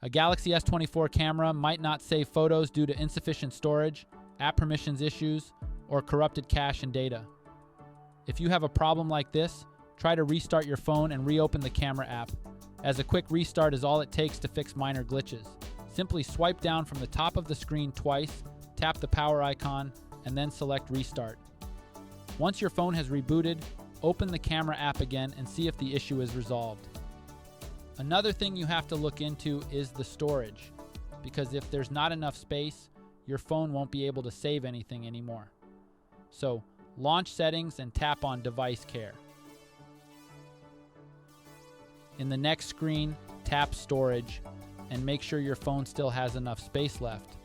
A Galaxy S24 camera might not save photos due to insufficient storage, app permissions issues, or corrupted cache and data. If you have a problem like this, try to restart your phone and reopen the camera app, as a quick restart is all it takes to fix minor glitches. Simply swipe down from the top of the screen twice, tap the power icon, and then select Restart. Once your phone has rebooted, open the camera app again and see if the issue is resolved. Another thing you have to look into is the storage, because if there's not enough space, your phone won't be able to save anything anymore. So, launch Settings and tap on Device Care. In the next screen, tap Storage and make sure your phone still has enough space left.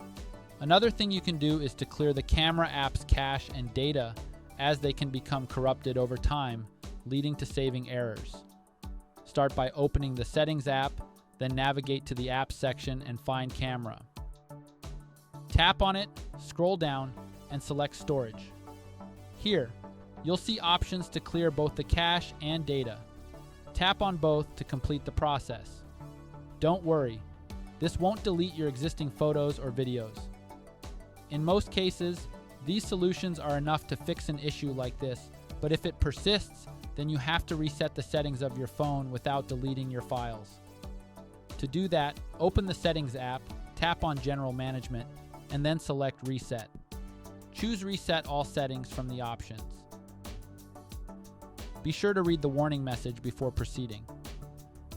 Another thing you can do is to clear the camera app's cache and data, as they can become corrupted over time, leading to saving errors. Start by opening the Settings app, then navigate to the Apps section and find Camera. Tap on it, scroll down, and select Storage. Here, you'll see options to clear both the cache and data. Tap on both to complete the process. Don't worry, this won't delete your existing photos or videos. In most cases, these solutions are enough to fix an issue like this, but if it persists, then you have to reset the settings of your phone without deleting your files. To do that, open the Settings app, tap on General Management, and then select Reset. Choose Reset All Settings from the options. Be sure to read the warning message before proceeding.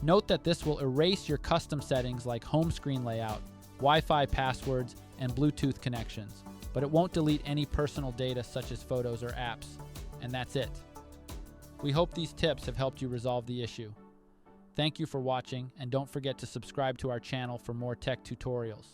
Note that this will erase your custom settings like home screen layout, Wi-Fi passwords, and Bluetooth connections, but it won't delete any personal data such as photos or apps. And that's it. We hope these tips have helped you resolve the issue. Thank you for watching, and don't forget to subscribe to our channel for more tech tutorials.